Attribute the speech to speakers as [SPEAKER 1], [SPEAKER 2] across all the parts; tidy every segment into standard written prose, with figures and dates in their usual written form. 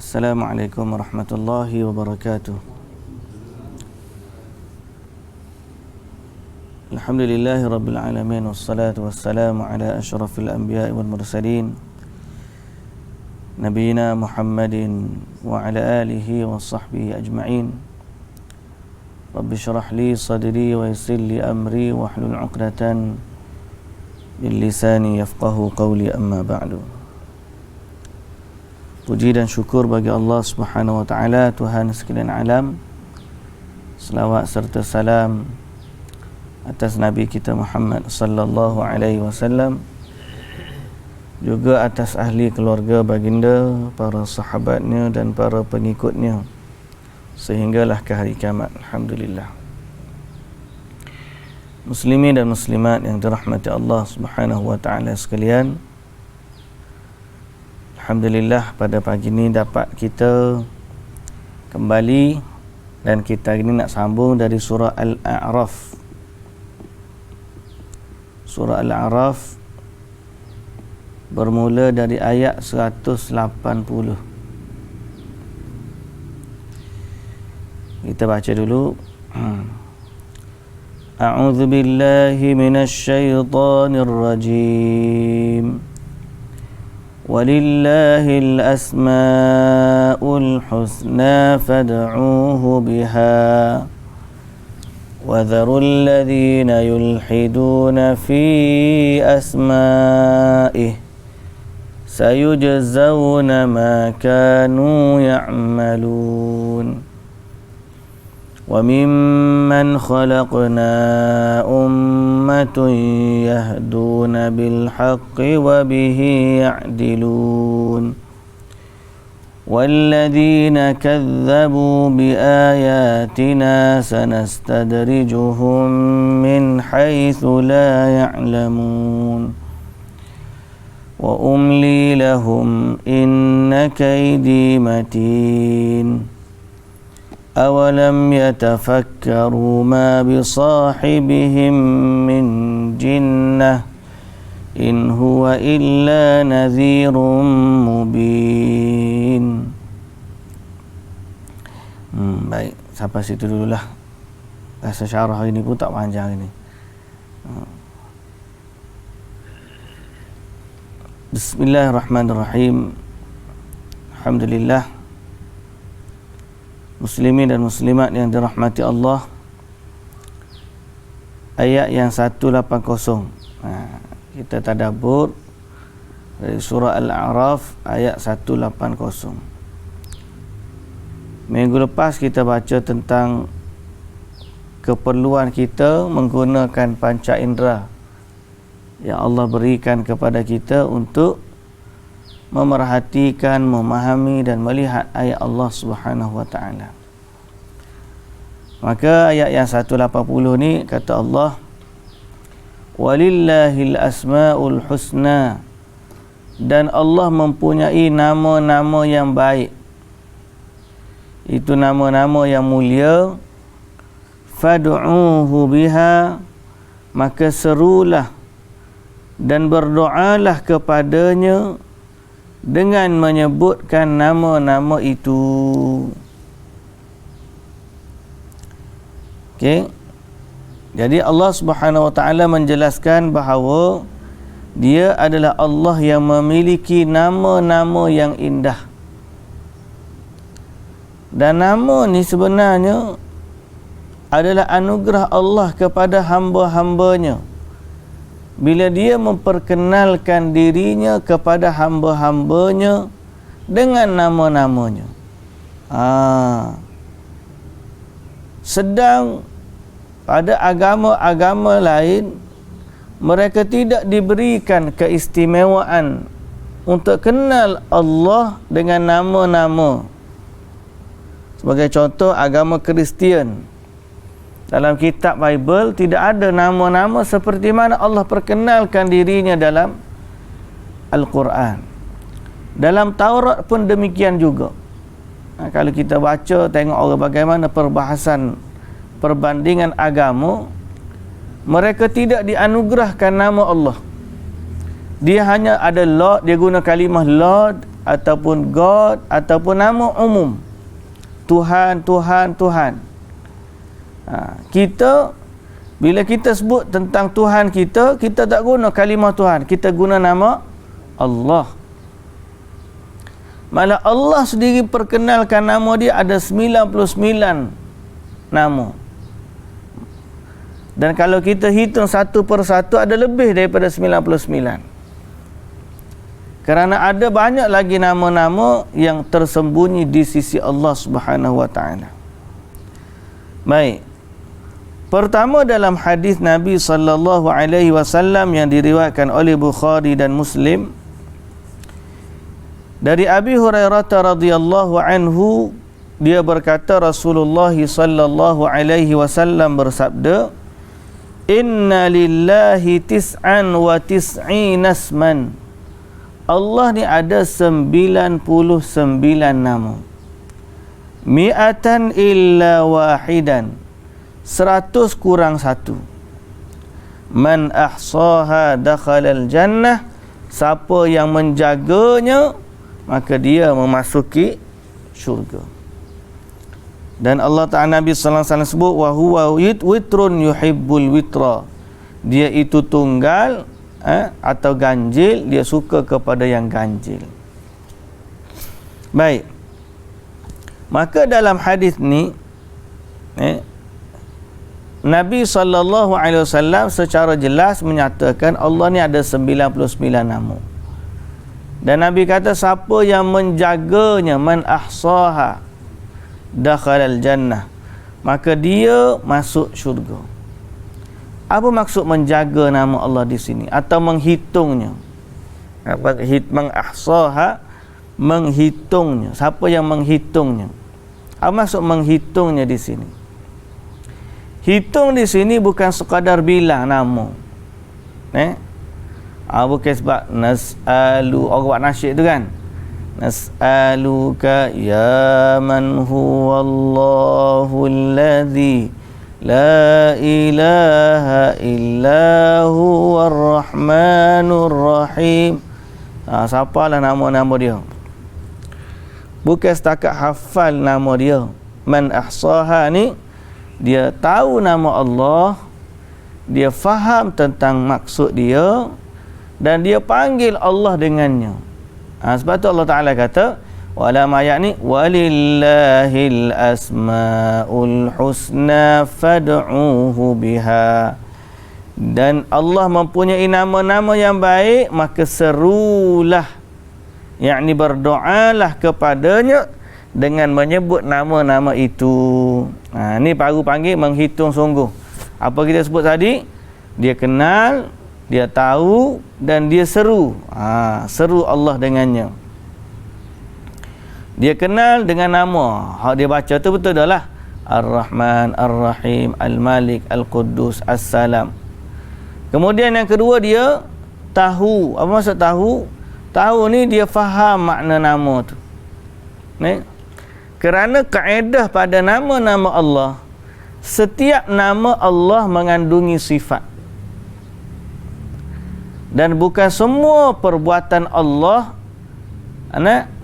[SPEAKER 1] Assalamualaikum warahmatullahi wabarakatuh. Alhamdulillahi rabbil alamin, wassalatu wassalamu ala asyrafil anbiya'i wal mursalin nabiyina Muhammadin wa ala alihi wa sahbihi ajma'in. Rabbi syrah li sadri wa yassir li amri wa hlul 'uqdatan bil lisani yafqahu qawli, amma ba'du. Puji dan syukur bagi Allah Subhanahu wa taala, Tuhan sekalian alam. Selawat serta salam atas Nabi kita Muhammad sallallahu alaihi wasallam, juga atas ahli keluarga baginda, para sahabatnya dan para pengikutnya sehinggalah ke hari kiamat. Alhamdulillah. Muslimin dan muslimat yang dirahmati Allah Subhanahu wa taala sekalian, alhamdulillah pada pagi ini dapat kita kembali dan kita ini nak sambung dari surah Al-A'raf. Surah Al-A'raf bermula dari ayat 180. Kita baca dulu. A'udzu billahi minasy syaithanir rajim. Walillahil asmaul husna fad'uuhu biha wa dharul ladzina yulhiduna fi asma'ihi sayujzawna ma kanu ya'malun. وَمِمَّنْ خَلَقْنَا أُمَّةٌ يَهْدُونَ بِالْحَقِّ وَبِهِ يَعْدِلُونَ وَالَّذِينَ كَذَّبُوا بِآيَاتِنَا سَنَسْتَدْرِجُهُم مِّنْ حَيْثُ لَا يَعْلَمُونَ وَأُمْلِي لَهُمْ إِنَّ كَيْدِي مَتِينٌ أَوَلَمْ يَتَفَكَّرُوا مَا بِصَاحِبِهِمْ مِنْ جِنَّةٍ إِنْ هُوَ إِلَّا نَذِيرٌ مُبِينٌ. Baik, sampai situ dululah. Rasa syarah ini pun tak panjang ini. Bismillahirrahmanirrahim. Alhamdulillah. Muslimin dan muslimat yang dirahmati Allah, ayat yang 180. Kita tadabbur dari surah Al-A'raf ayat 180. Minggu lepas kita baca tentang keperluan kita menggunakan panca indera yang Allah berikan kepada kita untuk memerhatikan, memahami dan melihat ayat Allah Subhanahu wa taala. Maka ayat yang 180 ni kata Allah, walillahil asmaul husna, dan Allah mempunyai nama-nama yang baik. Itu nama-nama yang mulia. Fad'uuhu biha, maka serulah dan berdoalah kepadanya dengan menyebutkan nama-nama itu. Okey. Jadi Allah Subhanahu wa taala menjelaskan bahawa Dia adalah Allah yang memiliki nama-nama yang indah. Dan nama ni sebenarnya adalah anugerah Allah kepada hamba-hambanya. Bila Dia memperkenalkan dirinya kepada hamba-hambanya dengan nama-namanya. Sedang pada agama-agama lain, mereka tidak diberikan keistimewaan untuk kenal Allah dengan nama-nama. Sebagai contoh, agama Kristian, dalam kitab Bible tidak ada nama-nama seperti mana Allah perkenalkan dirinya dalam Al-Quran. Dalam Taurat pun demikian juga. Kalau kita baca, tengok orang bagaimana perbahasan perbandingan agama, mereka tidak dianugerahkan nama Allah. Dia hanya ada Lord, dia guna kalimah Lord, ataupun God, ataupun nama umum. Tuhan. Kita, bila kita sebut tentang Tuhan kita, kita tak guna kalimah Tuhan, kita guna nama Allah. Malah Allah sendiri perkenalkan nama dia ada 99 nama. Dan kalau kita hitung satu persatu, ada lebih daripada 99. Kerana ada banyak lagi nama-nama yang tersembunyi di sisi Allah Subhanahu wa taala. Baik. Pertama, dalam hadis Nabi sallallahu alaihi wasallam yang diriwayatkan oleh Bukhari dan Muslim, dari Abi Hurairah radhiyallahu anhu, dia berkata Rasulullah sallallahu alaihi wasallam bersabda, "Inna lillahi tis'an wa tis'ina asman." Allah ni ada 99 nama. Mi'atan illa wahidan. 100 kurang 1. Man ahsaha dakhalal jannah. Siapa yang menjaganya, maka dia memasuki syurga. Dan Allah Ta'ala, Nabi sallallahu alaihi wasallam sebut, wa huwa witrun yuhibbul witra. Dia itu tunggal atau ganjil, dia suka kepada yang ganjil. Baik. Maka dalam hadis ni Nabi sallallahu alaihi wasallam secara jelas menyatakan Allah ni ada 99 nama. Dan Nabi kata siapa yang menjaganya, man ahsaha dakhalal jannah, maka dia masuk syurga. Apa maksud menjaga nama Allah di sini atau menghitungnya? Mengahsaha, menghitungnya. Siapa yang menghitungnya? Apa maksud menghitungnya di sini? Hitung di sini bukan sekadar bilang nama. Bukan sebab nas'alu, orang buat nasyid tu kan, nas'aluka ya man huwallahu alladhi la ilaha illa huwar rahmanur rahim. Siapalah nama-nama dia. Bukan setakat hafal nama dia. Man ahsaha ni, dia tahu nama Allah, dia faham tentang maksud dia, dan dia panggil Allah dengannya. Sebab tu Allah Ta'ala kata, wala ayat ni, walillahil asmaul husna fad'uhu biha. Dan Allah mempunyai nama-nama yang baik, maka serulah, yakni berdoalah kepadanya dengan menyebut nama-nama itu. Ni baru panggil menghitung sungguh. Apa kita sebut tadi? Dia kenal, dia tahu, dan dia seru. Seru Allah dengannya. Dia kenal dengan nama. Dia baca tu betul dah lah. Ar-Rahman, Ar-Rahim, Al-Malik, Al-Quddus, As-Salam. Kemudian yang kedua, dia tahu. Apa maksud tahu? Tahu ni dia faham makna nama tu. Kerana kaedah pada nama-nama Allah, setiap nama Allah mengandungi sifat. Dan bukan semua perbuatan Allah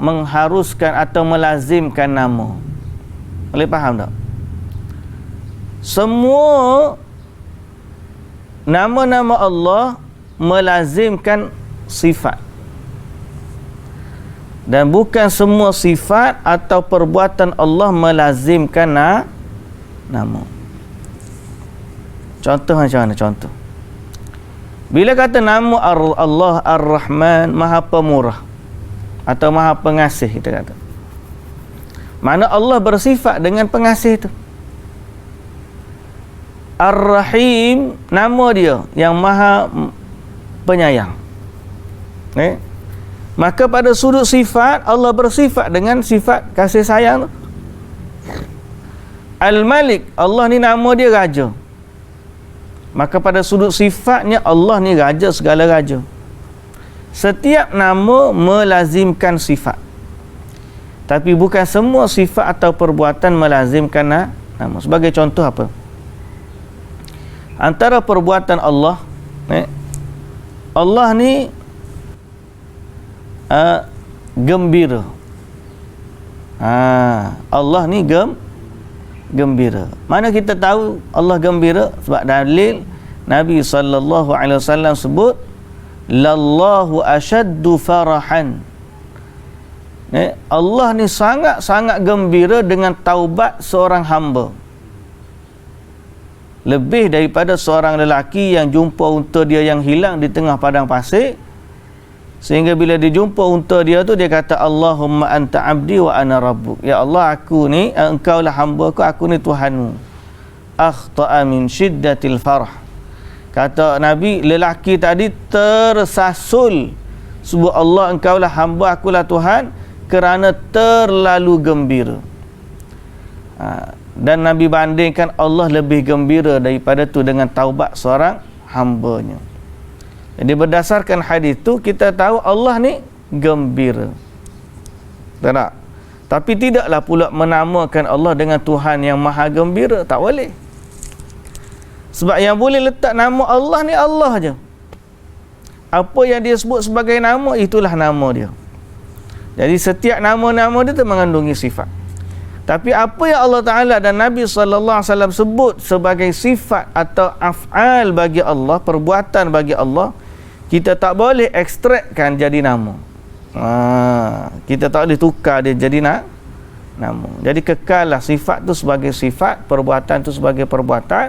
[SPEAKER 1] mengharuskan atau melazimkan nama. Boleh faham tak? Semua nama-nama Allah melazimkan sifat. Dan bukan semua sifat atau perbuatan Allah melazimkan nama. Contoh macam mana? Contoh. Bila kata nama Allah Ar-Rahman, Maha Pemurah atau Maha Pengasih, kita kata, mana Allah bersifat dengan pengasih itu. Ar-Rahim, nama dia yang Maha Penyayang. Maka pada sudut sifat, Allah bersifat dengan sifat kasih sayang. Al-Malik, Allah ni nama dia raja. Maka pada sudut sifatnya, Allah ni raja segala raja. Setiap nama melazimkan sifat. Tapi bukan semua sifat atau perbuatan melazimkan nama. Sebagai contoh apa? Antara perbuatan Allah, Allah ni gembira. Allah ni gembira. Mana kita tahu Allah gembira? Sebab dalil Nabi SAW sebut lallahu asyaddu farahan. Allah ni sangat-sangat gembira dengan taubat seorang hamba. Lebih daripada seorang lelaki yang jumpa unta dia yang hilang di tengah padang pasir, sehingga bila dia jumpa unta dia tu, dia kata Allahumma anta abdi wa ana rabbuk. Ya Allah, aku ni, engkau lah hamba aku ni Tuhanmu. Akhta'a min syiddatil farah. Kata Nabi, lelaki tadi tersasul sebut Allah, engkau lah hamba, akulah Tuhan, kerana terlalu gembira. Dan Nabi bandingkan Allah lebih gembira daripada tu dengan taubat seorang hambanya. Jadi berdasarkan hadis tu kita tahu Allah ni gembira. Tak? Tapi tidaklah pula menamakan Allah dengan Tuhan yang maha gembira, tak boleh. Sebab yang boleh letak nama Allah ni Allah je. Apa yang dia sebut sebagai nama, itulah nama dia. Jadi setiap nama-nama dia tu mengandungi sifat. Tapi apa yang Allah Ta'ala dan Nabi SAW sebut sebagai sifat atau af'al bagi Allah, perbuatan bagi Allah, kita tak boleh ekstrakkan jadi nama. Kita tak boleh tukar dia jadi nama. Jadi kekallah sifat tu sebagai sifat, perbuatan tu sebagai perbuatan,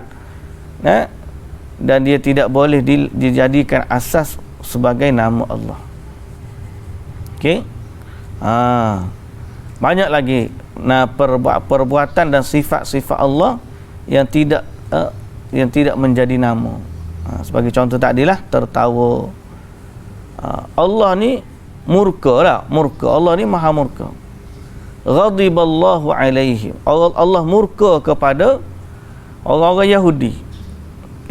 [SPEAKER 1] dan dia tidak boleh dijadikan asas sebagai nama Allah. Okey? Banyak lagi perbuatan dan sifat-sifat Allah yang tidak menjadi nama. Sebagai contoh tadilah tertawa. Allah ni murka lah, murka. Allah ni maha murka. Ghadiballahu alaihim. Allah murka kepada orang-orang Yahudi.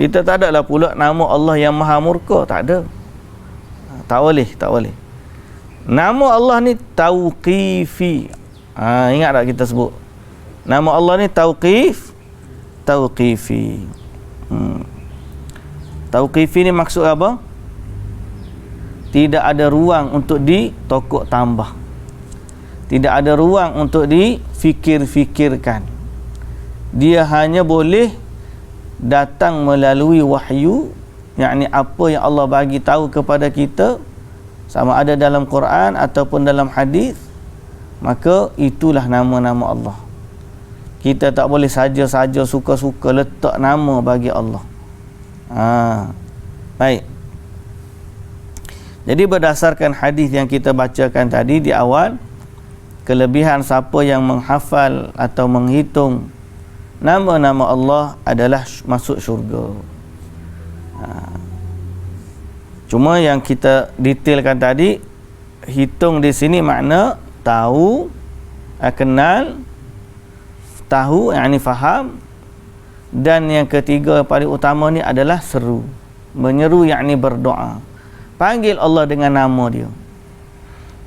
[SPEAKER 1] Kita tak adalah pula nama Allah yang maha murka, tak ada. Tak boleh. Nama Allah ni tauqifi. Ingat tak kita sebut? Nama Allah ni tauqifi. Tauqifi ni maksud apa? Tidak ada ruang untuk ditokok tambah. Tidak ada ruang untuk difikir-fikirkan. Dia hanya boleh datang melalui wahyu, yakni apa yang Allah bagi tahu kepada kita, sama ada dalam Quran ataupun dalam hadis, maka itulah nama-nama Allah. Kita tak boleh saja-saja suka-suka letak nama bagi Allah. Baik. Jadi berdasarkan hadis yang kita bacakan tadi di awal, kelebihan siapa yang menghafal atau menghitung nama-nama Allah adalah masuk syurga. Cuma yang kita detailkan tadi, hitung di sini makna tahu, kenal, tahu yakni faham, dan yang ketiga paling utama ni adalah seru, menyeru yakni berdoa. Panggil Allah dengan nama dia.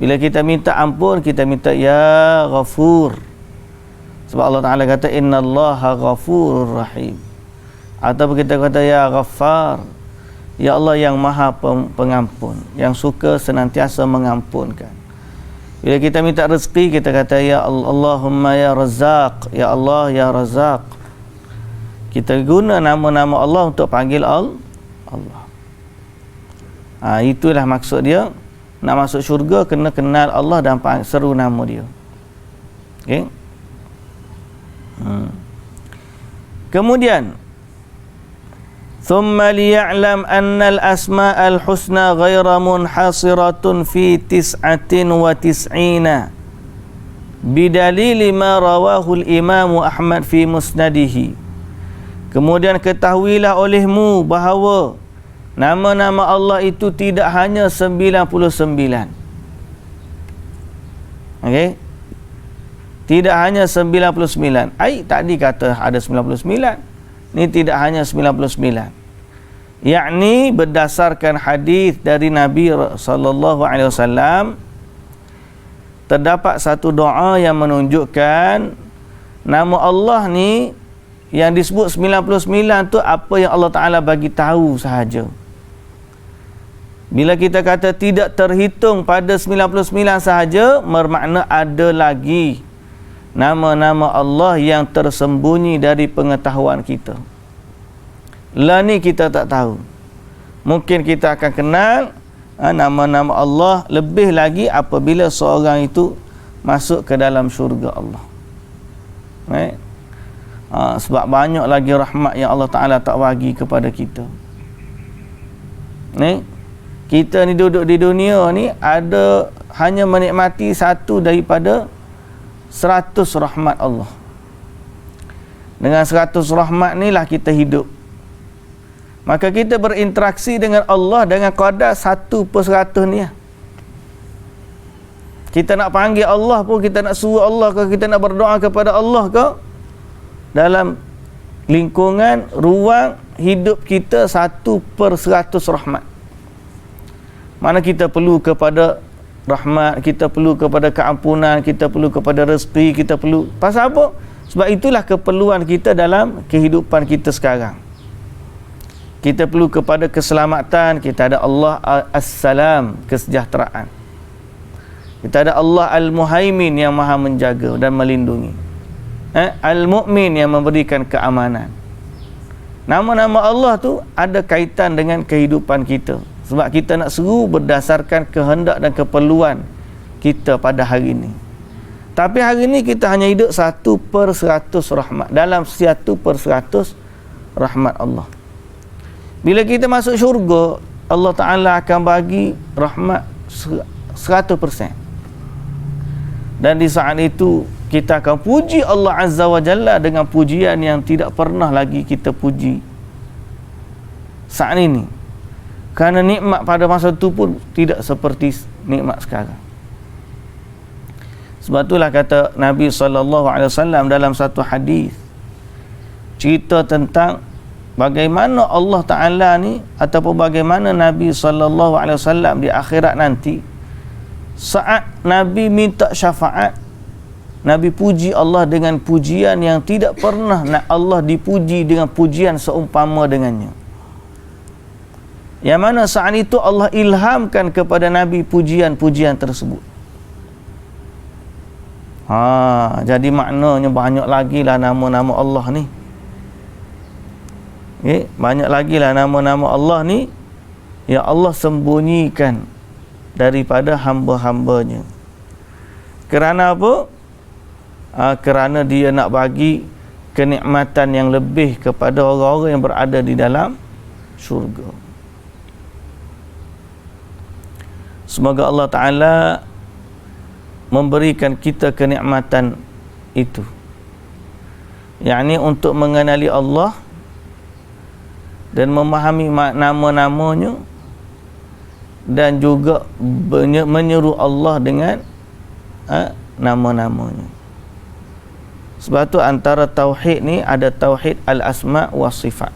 [SPEAKER 1] Bila kita minta ampun, kita minta ya Ghafur. Sebab Allah Ta'ala kata innallaha ghafurur rahim. Ataupun kita kata ya Ghaffar, ya Allah yang maha pengampun, yang suka senantiasa mengampunkan. Bila kita minta rezeki, kita kata ya Allahumma ya Razzaq, ya Allah ya Razzaq. Kita guna nama-nama Allah untuk panggil Allah. Itulah maksud dia. Nak masuk syurga kena kenal Allah dan seru nama dia. Okey. Kemudian ثم ليعلم أن الأسماء الحسنى غير منحصرة في 99 بدليل ما رواه الإمام أحمد في مسنده. Kemudian ketahuilah olehmu bahawa nama-nama Allah itu tidak hanya 99. Okey? Tidak hanya 99. Tadi kata ada 99. Ini tidak hanya 99. Yakni berdasarkan hadis dari Nabi sallallahu alaihi wasallam, terdapat satu doa yang menunjukkan nama Allah ni yang disebut 99 tu apa yang Allah Taala bagi tahu sahaja. Bila kita kata tidak terhitung pada 99 sahaja, bermakna ada lagi nama-nama Allah yang tersembunyi dari pengetahuan kita. Lah ni kita tak tahu. Mungkin kita akan kenal nama-nama Allah lebih lagi apabila seorang itu masuk ke dalam syurga Allah. Sebab banyak lagi rahmat yang Allah Ta'ala tak bagi kepada kita. Kita ni duduk di dunia ni ada hanya menikmati satu daripada 100 rahmat Allah. Dengan 100 rahmat ni lah kita hidup. Maka kita berinteraksi dengan Allah dengan kadar 1/100 ni lah. Kita nak panggil Allah pun, kita nak suruh Allah ke, kita nak berdoa kepada Allah ke, dalam lingkungan ruang hidup kita 1/100 rahmat. Mana kita perlu kepada rahmat, kita perlu kepada keampunan, kita perlu kepada rezeki, kita perlu. Pasal apa? Sebab itulah keperluan kita dalam kehidupan kita sekarang. Kita perlu kepada keselamatan, kita ada Allah As-Salam, kesejahteraan. Kita ada Allah Al-Muhaimin yang maha menjaga dan melindungi. Al-Mu'min yang memberikan keamanan. Nama-nama Allah tu ada kaitan dengan kehidupan kita. Sebab kita nak seru berdasarkan kehendak dan keperluan kita pada hari ini. Tapi hari ini kita hanya hidup 1/100 rahmat. Dalam 1/100 rahmat Allah. Bila kita masuk syurga, Allah Ta'ala akan bagi rahmat 100%. Dan di saat itu kita akan puji Allah Azza wa Jalla dengan pujian yang tidak pernah lagi kita puji saat ini. Kerana nikmat pada masa itu pun tidak seperti nikmat sekarang. Sebab itulah kata Nabi SAW dalam satu hadis, cerita tentang bagaimana Allah Ta'ala ni, ataupun bagaimana Nabi SAW di akhirat nanti, saat Nabi minta syafaat, Nabi puji Allah dengan pujian yang tidak pernah Allah dipuji dengan pujian seumpama dengannya. Yang mana saat itu Allah ilhamkan kepada Nabi pujian-pujian tersebut. Jadi maknanya banyak lagi lah nama-nama Allah ni. Banyak lagi lah nama-nama Allah ni yang Allah sembunyikan daripada hamba-hambanya. Kerana apa? Kerana dia nak bagi kenikmatan yang lebih kepada orang-orang yang berada di dalam syurga. Semoga Allah Ta'ala memberikan kita kenikmatan itu, yakni untuk mengenali Allah dan memahami nama-namanya, dan juga menyeru Allah dengan nama-namanya. Sebab tu antara tauhid ni ada tauhid al-asma' wa sifat.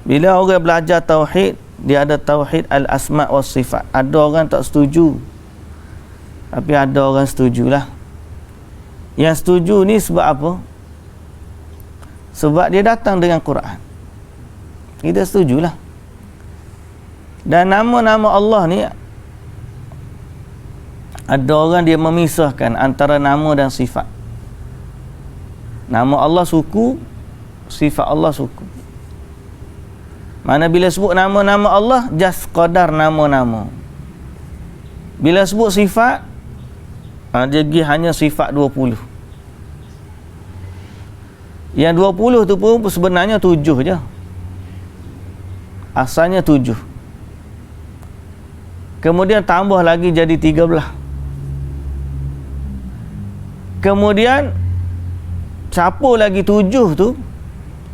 [SPEAKER 1] Bila orang belajar tauhid, dia ada tauhid al-asma' wa sifat. Ada orang tak setuju, tapi ada orang setujulah. Yang setuju ni sebab apa? Sebab dia datang dengan Quran. Kita setujulah. Dan nama-nama Allah ni, ada orang dia memisahkan antara nama dan sifat. Nama Allah suku, sifat Allah suku. Mana bila sebut nama-nama Allah, just qadar nama-nama. Bila sebut sifat, dia hanya sifat 20. Yang 20 tu pun sebenarnya 7 je. Asalnya 7. Kemudian tambah lagi jadi 13. Kemudian capur lagi 7 tu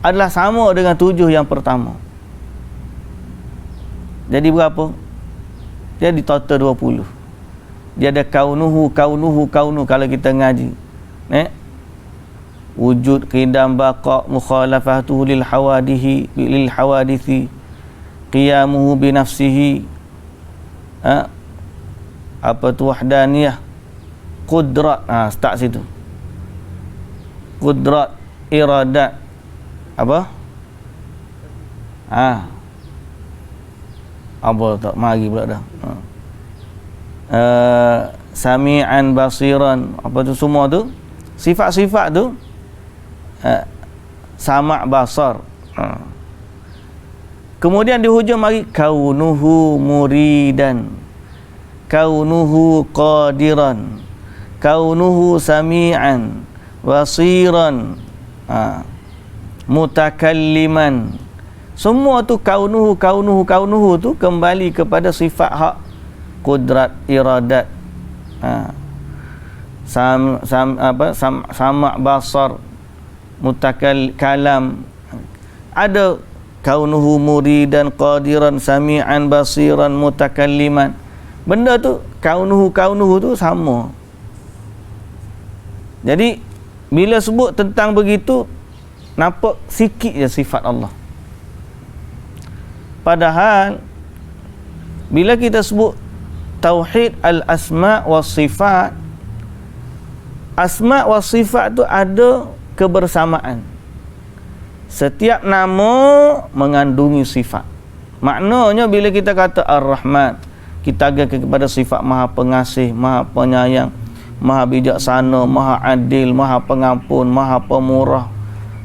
[SPEAKER 1] adalah sama dengan 7 yang pertama. Jadi berapa? Dia di total 20. Dia ada kaunuhu kalau kita ngaji. Wujud, qidam, baqa, mukhalafatuhu lil hawadithi, qiyamuhu bi nafsihi, apa tu wahdaniyah, qudrat, start situ. Qudrat, iradat, apa? Apa tak mari pula dah. Sami'an basiran, apa tu semua tu sifat-sifat tu sama' basar. Kemudian di hujung mari kaunuhu muridan, kaunuhu qadiran, kaunuhu sami'an basiran, mutakalliman. Semua tu kaunuhu tu kembali kepada sifat hak kudrat, iradat, sama' basar, kalam. Ada kaunuhu muridan, qadiran, sami'an, basiran, mutakalliman. Benda tu kaunuhu tu sama. Jadi bila sebut tentang begitu, nampak sikit je sifat Allah. Padahal bila kita sebut tauhid al-asma' was sifat, asma' was sifat tu ada kebersamaan. Setiap nama mengandungi sifat. Maknanya bila kita kata Ar-Rahman, kita agak kepada sifat Maha Pengasih, Maha Penyayang, Maha Bijaksana, Maha Adil, Maha Pengampun, Maha Pemurah,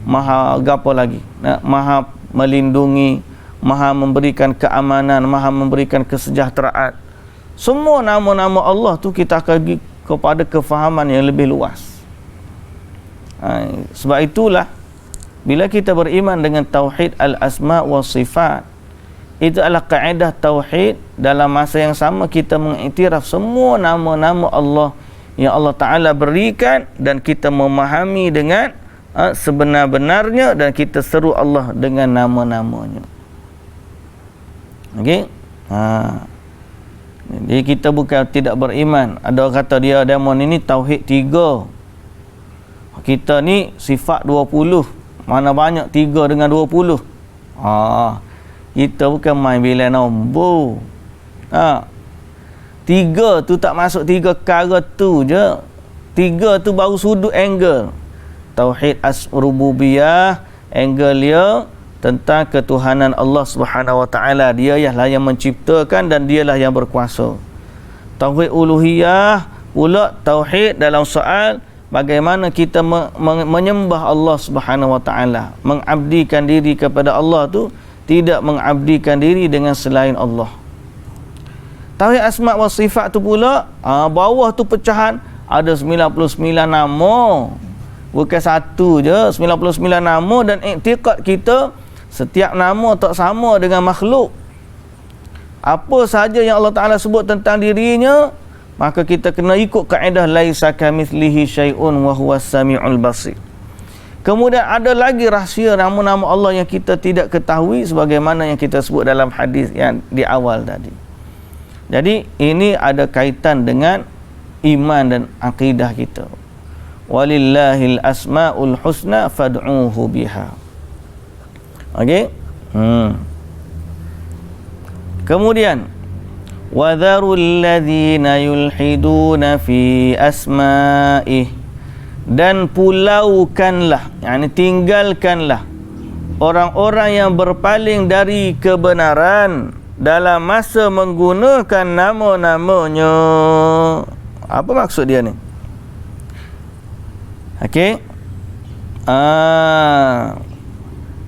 [SPEAKER 1] Maha apa lagi? Maha melindungi, Maha memberikan keamanan, Maha memberikan kesejahteraan. Semua nama-nama Allah tu kita akan pergi kepada kefahaman yang lebih luas. Sebab itulah bila kita beriman dengan tauhid al-asma' wa sifat, itu adalah kaedah tauhid. Dalam masa yang sama kita mengiktiraf semua nama-nama Allah yang Allah Ta'ala berikan, dan kita memahami dengan sebenar-benarnya, dan kita seru Allah dengan nama-namanya. Okey? Jadi kita bukan tidak beriman. Ada orang kata dia demon ini tauhid 3. Kita ni sifat 20. Mana banyak 3 dengan 20? Kita bukan main bila nombor. 3 tu tak masuk 3 perkara tu je. 3 tu baru sudut angle. Tauhid as-rububiyah, angle dia tentang ketuhanan Allah Subhanahu Wa Taala. Dia lah yang menciptakan dan dialah yang berkuasa. Tauhid uluhiyah pula tauhid dalam soal bagaimana kita menyembah Allah Subhanahu Wa Taala, mengabdikan diri kepada Allah tu, tidak mengabdikan diri dengan selain Allah. Tauhid asma' wa sifat tu pula bawah tu pecahan ada 99 nama. Bukan satu je, 99 nama, dan iktikad kita setiap nama tak sama dengan makhluk. Apa sahaja yang Allah Ta'ala sebut tentang dirinya, maka kita kena ikut kaedah laisa kamitslihi syai'un wa huwas samiul basir. Kemudian ada lagi rahsia nama-nama Allah yang kita tidak ketahui, sebagaimana yang kita sebut dalam hadis yang di awal tadi. Jadi ini ada kaitan dengan iman dan akidah kita. Walillahil asmaul husna fad'uhu biha. Okey? Kemudian wadharul ladzina yulhiduna fi asma'ih, dan pulaukanlah, yakni tinggalkanlah orang-orang yang berpaling dari kebenaran dalam masa menggunakan nama-namanya. Apa maksud dia ni? Okey.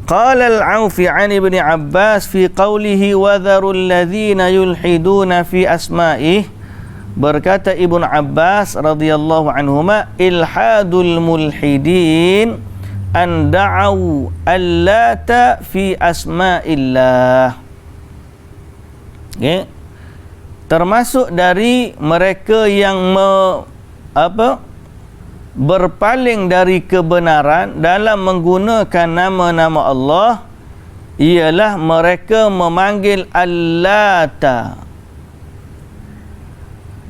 [SPEAKER 1] Qala al-Aufi 'an Ibn Abbas fi qawlihi wa dharul ladzina yulhiduna fi asma'ih. Berkata Ibn Abbas radhiyallahu anhuma, ilhadul mulhidin an da'u allata fi asma'illah. Okay. Termasuk dari mereka yang berpaling dari kebenaran dalam menggunakan nama-nama Allah, ialah mereka memanggil Allata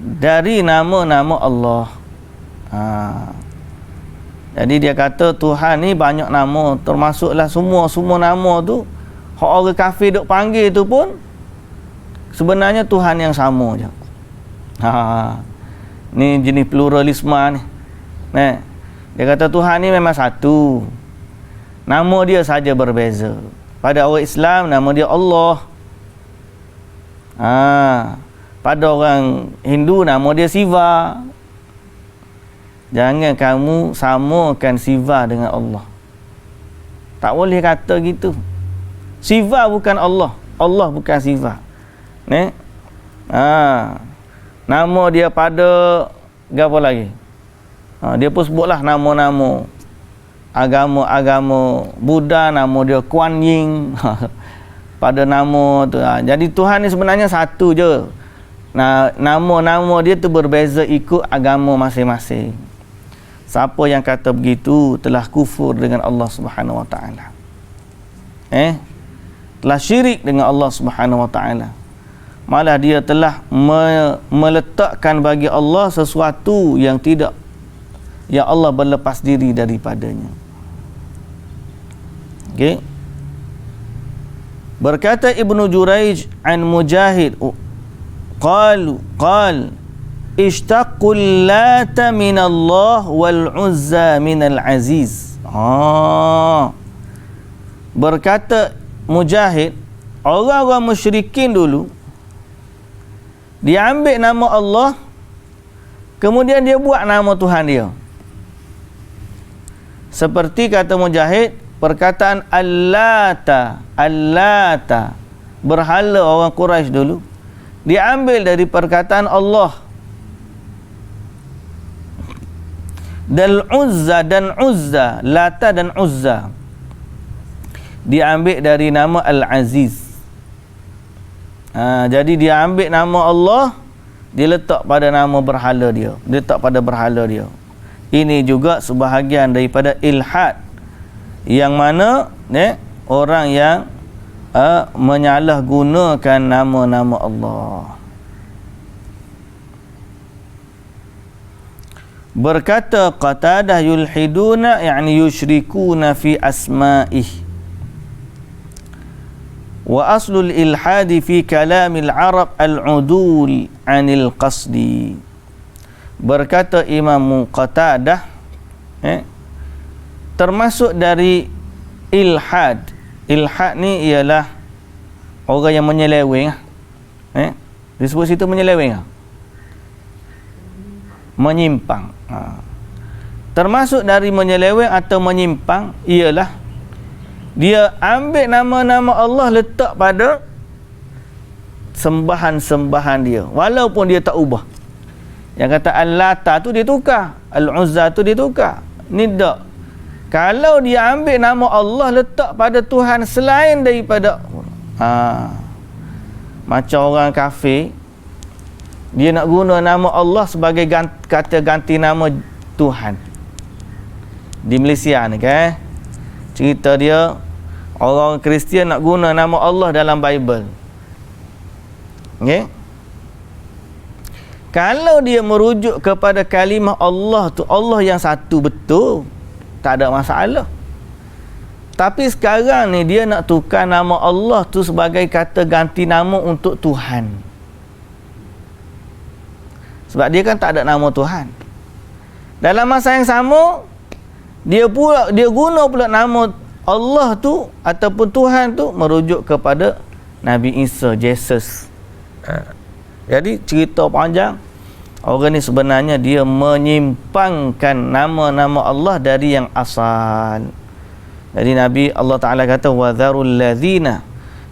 [SPEAKER 1] dari nama-nama Allah. Jadi dia kata Tuhan ni banyak nama, termasuklah semua nama tu hak orang kafir duk panggil tu pun sebenarnya Tuhan yang sama je. Ni jenis pluralisme ni. Dia kata Tuhan ni memang satu, nama dia saja berbeza. Pada orang Islam nama dia Allah. Pada orang Hindu nama dia Siva. Jangan kamu samakan Siva dengan Allah. Tak boleh kata gitu. Siva bukan Allah, Allah bukan Siva. Nama dia pada apa lagi? Dia pun sebutlah nama-nama agama-agama Buddha, nama dia Kuan Yin. Pada nama tu. Jadi Tuhan ni sebenarnya satu je. Nama-nama dia tu berbeza ikut agama masing-masing. Siapa yang kata begitu telah kufur dengan Allah Subhanahu Wa Taala. Telah syirik dengan Allah Subhanahu Wa Taala. Malah dia telah meletakkan bagi Allah sesuatu yang Allah berlepas diri daripadanya. Okey. Berkata Ibnu Juraij an Mujahid, qal ishtaqul lata min Allah wal uzza min al aziz. Berkata Mujahid, orang-orang musyrikin dulu dia ambil nama Allah, kemudian dia buat nama Tuhan dia. Seperti kata Mujahid, perkataan Al-Lata, berhala orang Quraisy dulu, dia ambil dari perkataan Allah. Dan Uzza, Lata dan Uzza diambil dari nama Al-Aziz. Jadi dia ambil nama Allah, dia letak pada nama berhala dia, letak pada berhala dia. Ini juga sebahagian daripada ilhad, yang mana orang yang menyalahgunakan nama-nama Allah. Berkata Qatadah, yulhiduna yani yusyrikuna fi asma'ih. Wa aslul ilhadi fi kalamil Arab al-udul anil qasdi. Berkata Imam Qatadah, termasuk dari ilhad. Ilhad ni ialah orang yang menyeleweng. Disebut situ menyeleweng, menyimpang. Termasuk dari menyeleweng atau menyimpang ialah dia ambil nama-nama Allah letak pada sembahan-sembahan dia, walaupun dia tak ubah. Yang kata Al-Lata tu dia tukar, Al-Uzza tu dia tukar. Ni tak. Kalau dia ambil nama Allah letak pada Tuhan selain daripada macam orang kafir, dia nak guna nama Allah sebagai kata ganti nama Tuhan. Di Malaysia ni kan, cerita dia orang Kristian nak guna nama Allah dalam Bible. Okay? Kalau dia merujuk kepada kalimah Allah tu, Allah yang satu betul, tak ada masalah. Tapi sekarang ni dia nak tukar nama Allah tu sebagai kata ganti nama untuk Tuhan. Sebab dia kan tak ada nama Tuhan. Dalam masa yang sama, dia guna pula nama Allah tu ataupun Tuhan tu merujuk kepada Nabi Isa, Jesus. Jadi cerita panjang, orang ni sebenarnya dia menyimpangkan nama-nama Allah dari yang asal. Jadi Nabi Allah Ta'ala kata, وَذَرُوا الَّذِينَ,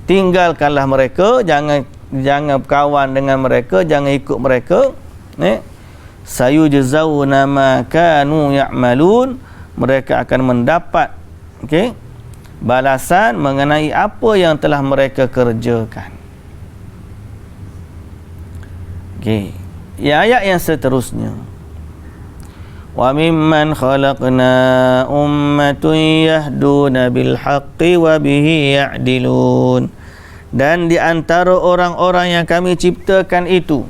[SPEAKER 1] tinggalkanlah mereka, jangan berkawan dengan mereka, jangan ikut mereka. Sayujzauna ma kanu ya'malun, mereka akan mendapat balasan mengenai apa yang telah mereka kerjakan. Ayat yang seterusnya, wa mimman khalaqna ummatun yahduna bil haqqi wa bihi ya'dilun, dan di antara orang-orang yang kami ciptakan itu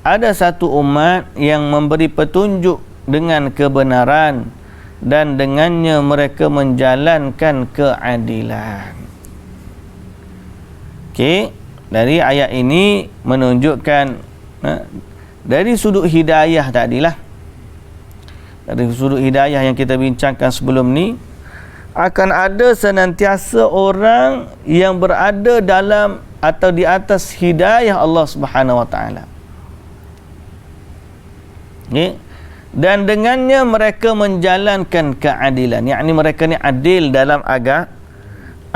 [SPEAKER 1] ada satu umat yang memberi petunjuk dengan kebenaran dan dengannya mereka menjalankan keadilan. Dari ayat ini menunjukkan dari sudut hidayah tadilah, dari sudut hidayah yang kita bincangkan sebelum ni, akan ada senantiasa orang yang berada dalam atau di atas hidayah Allah Subhanahu wa taala. Okay? Dan dengannya mereka menjalankan keadilan, yakni mereka ni adil dalam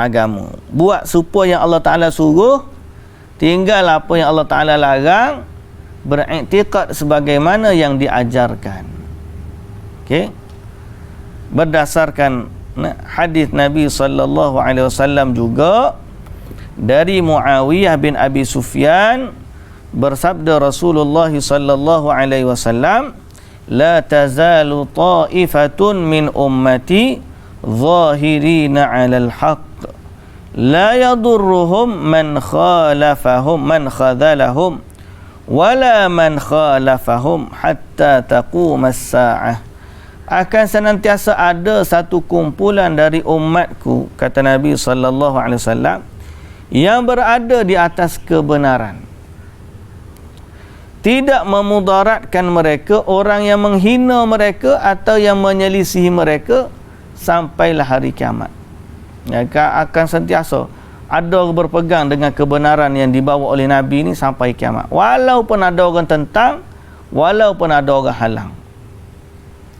[SPEAKER 1] agama. Buat supaya yang Allah Taala suruh, tinggal apa yang Allah Taala larang, beriktikad sebagaimana yang diajarkan. Okey. Berdasarkan hadis Nabi sallallahu alaihi wasallam juga dari Muawiyah bin Abi Sufyan, bersabda Rasulullah sallallahu alaihi wasallam, la tazalu ta'ifatun min ummati zahirina 'alal haqq la yadurruhum man khalafahum man khadhalahum wala man khalafahum hatta taqumas sa'ah. Akan senantiasa ada satu kumpulan dari umatku, kata Nabi sallallahu alaihi wasallam, yang berada di atas kebenaran, tidak memudaratkan mereka orang yang menghina mereka atau yang menyelisihi mereka sampailah hari kiamat. Ya, akan sentiasa ada orang berpegang dengan kebenaran yang dibawa oleh Nabi ini sampai kiamat, walaupun ada orang tentang, walaupun ada orang halang,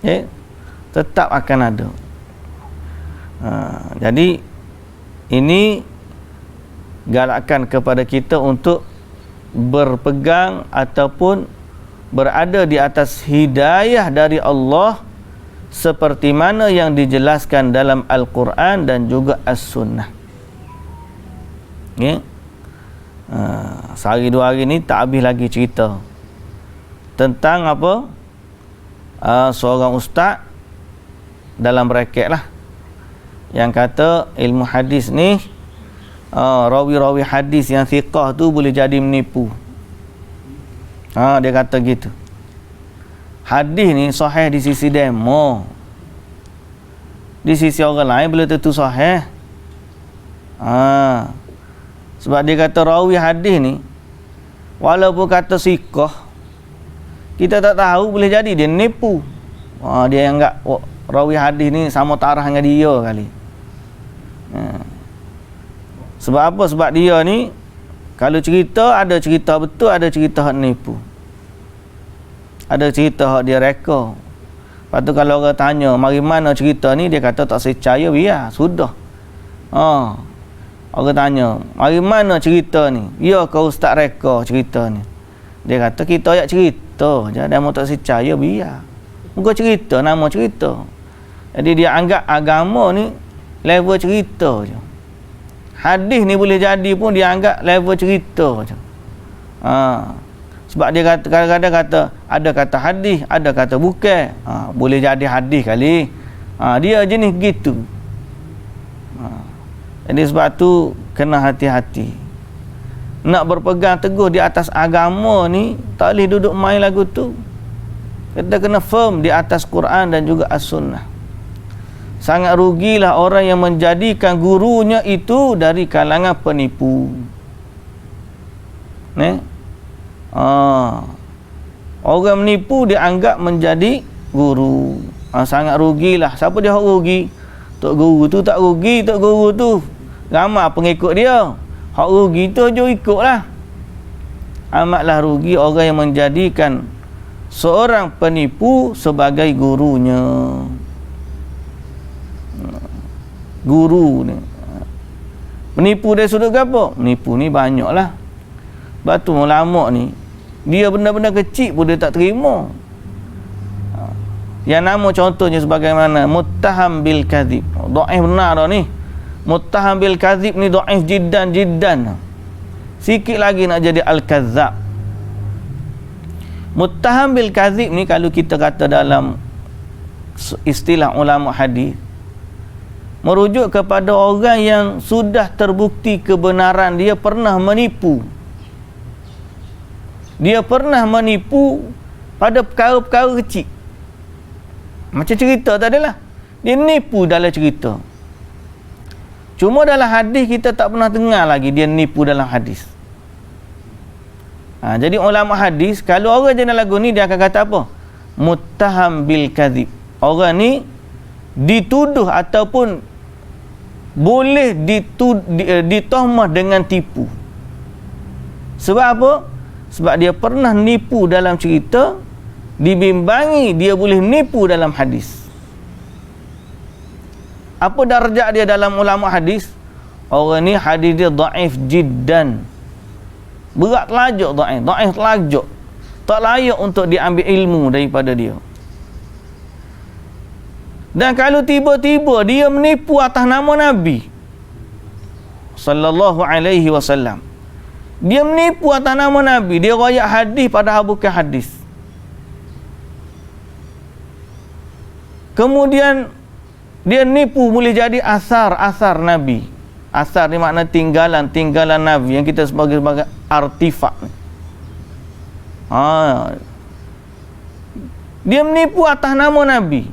[SPEAKER 1] ya, tetap akan ada. Jadi ini galakan kepada kita untuk berpegang ataupun berada di atas hidayah dari Allah seperti mana yang dijelaskan dalam Al-Quran dan juga As-Sunnah. Okay? Sehari dua hari ni tak habis lagi cerita tentang apa, seorang ustaz dalam braket lah yang kata ilmu hadis ni, rawi-rawi hadis yang thiqah tu boleh jadi menipu. Dia kata gitu. Hadis ni sahih di sisi demo, di sisi orang lain belum tentu sahih. Sebab dia kata rawi hadis ni walaupun kata thiqah, kita tak tahu, boleh jadi dia menipu. Dia anggap rawi hadis ni sama tarah dengan dia kali. Sebab apa? Sebab dia ni kalau cerita, ada cerita betul, ada cerita hak nipu, ada cerita hak dia reka. Lepas tu kalau orang tanya mari mana cerita ni, dia kata tak percaya, biar sudah. Orang tanya mari mana cerita ni, ya kau ustaz reka cerita ni, dia kata kita ayat cerita je, dia mau tak percaya, biar muka cerita, nama cerita. Jadi dia anggap agama ni level cerita je. Hadis ni boleh jadi pun dia anggap level cerita je. Sebab dia kata, kadang-kadang kata ada kata hadis, ada kata bukan. Boleh jadi hadis kali. Dia jenis gitu. Jadi sebab tu kena hati-hati. Nak berpegang teguh di atas agama ni, tak boleh duduk main lagu tu. Kita kena firm di atas Quran dan juga As-Sunnah. Sangat rugilah orang yang menjadikan gurunya itu dari kalangan penipu. Orang menipu dianggap menjadi guru. Sangat rugilah. Siapa dia rugi? Tok guru tu tak rugi, tok guru tu ramai pengikut dia. Hak rugi tu je ikutlah. Amatlah rugi orang yang menjadikan seorang penipu sebagai gurunya. Guru ni menipu dari sudut apa? Menipu ni banyak lah. Batu ulama ni dia benda-benda kecil pun dia tak terima. Yang nama contohnya sebagaimana muttaham bil kadhib. Dhaif benar dah ni. Muttaham bil kadhib ni dhaif jiddan. Sikit lagi nak jadi al-kazzab. Muttaham bil kadhib ni kalau kita kata dalam istilah ulama hadis, merujuk kepada orang yang sudah terbukti kebenaran dia pernah menipu. Dia pernah menipu pada perkara-perkara kecil. Macam cerita tak adalah. Dia nipu dalam cerita. Cuma dalam hadis kita tak pernah dengar lagi dia nipu dalam hadis. Jadi ulama hadis, kalau orang jenis lagu ni dia akan kata apa? Muttaham bil kadhib. Orang ni dituduh ataupun boleh ditahmah dengan tipu. Sebab apa? Sebab dia pernah nipu dalam cerita, dibimbangi dia boleh nipu dalam hadis. Apa darjat dia dalam ulama hadis? Orang ni hadis dia dhaif jiddan. Berat telajak dhaif, dhaif telajak. Tak layak untuk diambil ilmu daripada dia. Dan kalau tiba-tiba dia menipu atas nama Nabi sallallahu alaihi wasallam, dia menipu atas nama Nabi, dia royak hadis padahal bukan hadis. Kemudian dia nipu boleh jadi asar Nabi. Asar ni makna tinggalan Nabi yang kita sebagai artifak. Dia menipu atas nama Nabi.